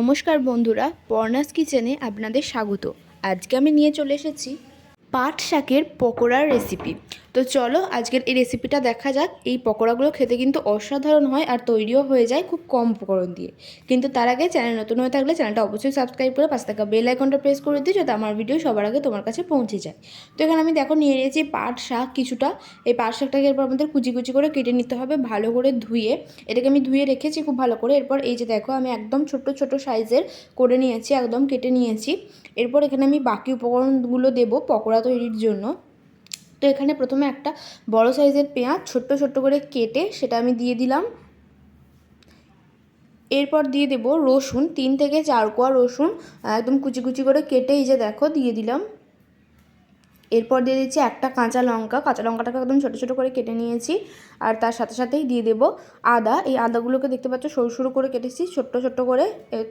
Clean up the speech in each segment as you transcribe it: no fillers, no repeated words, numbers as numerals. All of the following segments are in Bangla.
নমস্কার বন্ধুরা, পর্ণাস কিচেনে আপনাদের স্বাগত। আজকে আমি নিয়ে চলে এসেছি পাট শাকের পকোড়ার রেসিপি। তো চলো আজকের এই রেসিপিটা দেখা যাক। এই পকোড়াগুলো খেতে কিন্তু অসাধারণ হয় আর তৈরিও হয়ে যায় খুব কম উপকরণ দিয়ে। কিন্তু তার আগে চ্যানেল নতুন হয়ে থাকলে চ্যানেলটা অবশ্যই সাবস্ক্রাইব করে পাশে থাকা বেল আইকনটা প্রেস করে দিই, যাতে আমার ভিডিও সবার আগে তোমার কাছে পৌঁছে যায়। তো এখানে আমি দেখো নিয়ে নিয়েছি পাট শাক কিছুটা। এই পাট শাকটাকে এরপর আমাদের কুচি কুচি করে কেটে নিতে হবে, ভালো করে ধুয়ে। এটাকে আমি ধুয়ে রেখেছি খুব ভালো করে। এরপর এই যে দেখো আমি একদম ছোট ছোট সাইজের করে নিয়েছি, একদম কেটে নিয়েছি। এরপর এখানে আমি বাকি উপকরণগুলো দেবো পকোড়া তৈরির জন্য। তো এখানে প্রথমে একটা বড় সাইজের পেঁয়াজ ছোট্ট ছোট্ট করে কেটে সেটা আমি দিয়ে দিলাম। এরপর দিয়ে দেবো রসুন, 3 থেকে 4 কোয়া রসুন একদম কুচি কুচি করে কেটে এই যে দেখো দিয়ে দিলাম। এরপর দিয়ে দিচ্ছি একটা কাঁচা লঙ্কা, কাঁচা লঙ্কাটাকে একদম ছোটো ছোটো করে কেটে নিয়েছি। আর তার সাথে সাথেই দিয়ে দেবো আদা। এই আদাগুলোকে দেখতে পাচ্ছ সরু সরু করে কেটেছি ছোট্ট ছোট্ট করে।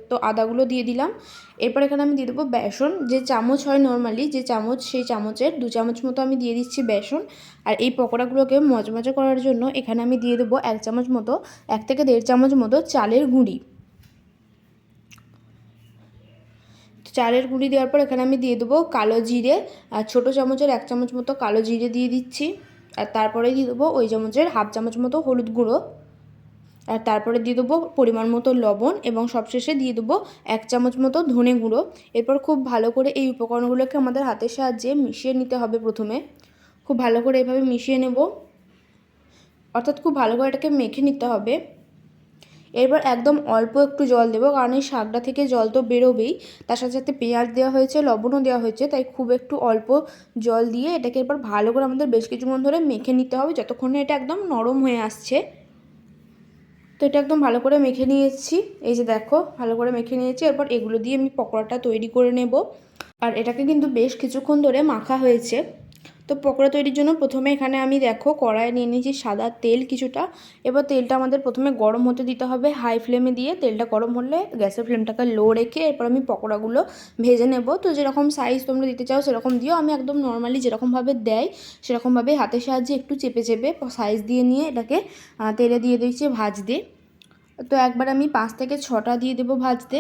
তো আদাগুলো দিয়ে দিলাম। এরপর এখানে আমি দিয়ে দেবো বেসন, যে চামচ হয় নর্মালি যে চামচ, সেই চামচের 2 চামচ মতো আমি দিয়ে দিচ্ছি বেসন। আর এই পকোড়াগুলোকে মজমজা করার জন্য এখানে আমি দিয়ে দেবো 1 চামচ মতো, 1 থেকে 1.5 চামচ মতো চালের গুঁড়ি। চালের গুঁড়ি দেওয়ার পর এখানে আমি দিয়ে দেবো কালো জিরে, আর ছোটো চামচের 1 চামচ মতো কালো জিরে দিয়ে দিচ্ছি। আর তারপরে দিয়ে দেবো ওই চামচের 1/2 চামচ মতো হলুদ গুঁড়ো। আর তারপরে দিয়ে দেবো পরিমাণ মতো লবণ, এবং সবশেষে দিয়ে দেবো 1 চামচ মতো ধনে গুঁড়ো। এরপর খুব ভালো করে এই উপকরণগুলোকে আমাদের হাতের সাহায্যে মিশিয়ে নিতে হবে। প্রথমে খুব ভালো করে এভাবে মিশিয়ে নেব, অর্থাৎ খুব ভালো করে এটাকে মেখে নিতে হবে। এরপর একদম অল্প একটু জল দেবো, কারণ এই শাকটা থেকে জল তো বেরোবেই। তার সাথে সাথে পেঁয়াজ দেওয়া হয়েছে, লবণও দেওয়া হয়েছে, তাই খুব একটু অল্প জল দিয়ে এটাকে এরপর ভালো করে আমাদের বেশ কিছুক্ষণ ধরে মেখে নিতে হবে, যতক্ষণে এটা একদম নরম হয়ে আসছে। তো এটা একদম ভালো করে মেখে নিয়েছি, এই যে দেখো ভালো করে মেখে নিয়েছি। এরপর এগুলো দিয়ে আমি পকোড়াটা তৈরি করে নেব। আর এটাকে কিন্তু বেশ কিছুক্ষণ ধরে মাখা হয়েছে। তো পকোড়া তৈরির জন্য প্রথমে এখানে আমি দেখো কড়াইয়ে নিয়ে নিয়েছি সাদা তেল কিছুটা। এবার তেলটা আমাদের প্রথমে গরম হতে দিতে হবে হাই ফ্লেমে দিয়ে। তেলটা গরম হলে গ্যাসের ফ্লেমটাকে লো রেখে এরপর আমি পকোড়াগুলো ভেজে নেব। তো যেরকম সাইজ তোমরা দিতে চাও সেরকম দিও। আমি একদম নর্মালি যেরকমভাবে দেয় সেরকমভাবে হাতের সাহায্যে একটু চেপে চেপে সাইজ দিয়ে নিয়ে এটাকে তেলে দিয়ে দিয়েছি ভাজতে। তো একবার আমি 5 থেকে 6টা দিয়ে দেবো ভাজতে।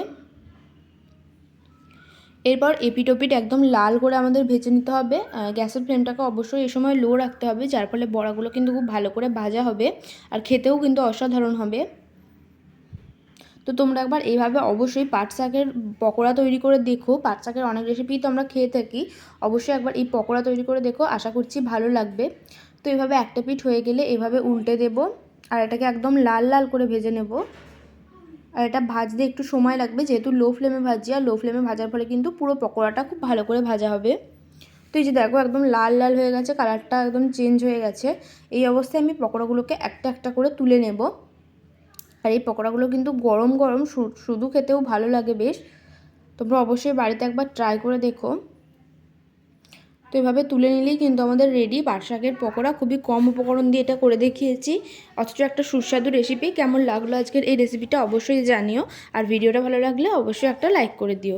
এরপর এপিট ওপিট একদম লাল করে আমাদের ভেজে নিতে হবে। গ্যাসের ফ্লেমটাকে অবশ্যই এই সময় লো রাখতে হবে, যার ফলে বড়াগুলো কিন্তু খুব ভালো করে ভাজা হবে আর খেতেও কিন্তু অসাধারণ হবে। তো তোমরা একবার এইভাবে অবশ্যই পাট শাকের পকোড়া তৈরি করে দেখো। পাট শাকের অনেক রেসিপি তো আমরা খেয়ে থাকি, অবশ্যই একবার এই পকোড়া তৈরি করে দেখো, আশা করছি ভালো লাগবে। তো এইভাবে একটা পিঠ হয়ে গেলে এভাবে উল্টে দেব, আর এটাকে একদম লাল লাল করে ভেজে নেব। আর এটা ভাজতে একটু সময় লাগবে, যেহেতু লো ফ্লেমে ভাজি, আর লো ফ্লেমে ভাজার ফলে কিন্তু পুরো পকোড়াটা খুব ভালো করে ভাজা হবে। তো এই যে দেখো একদম লাল লাল হয়ে গেছে, কালারটা একদম চেঞ্জ হয়ে গেছে। এই অবস্থায় আমি পকোড়াগুলোকে একটা একটা করে তুলে নেব। আর এই পকোড়াগুলো কিন্তু গরম গরম শুধু খেতেও ভালো লাগে বেশ। তোমরা অবশ্যই বাড়িতে একবার ট্রাই করে দেখো। তো এভাবে তুলে নিলেই কিন্তু আমাদের রেডি পাট শাকের পকোড়া। খুবই কম উপকরণ দিয়ে এটা করে দেখিয়েছি, অথচ একটা সুস্বাদু রেসিপি। কেমন লাগলো আজকের এই রেসিপিটা অবশ্যই জানিও, আর ভিডিওটা ভালো লাগলে অবশ্যই একটা লাইক করে দিও।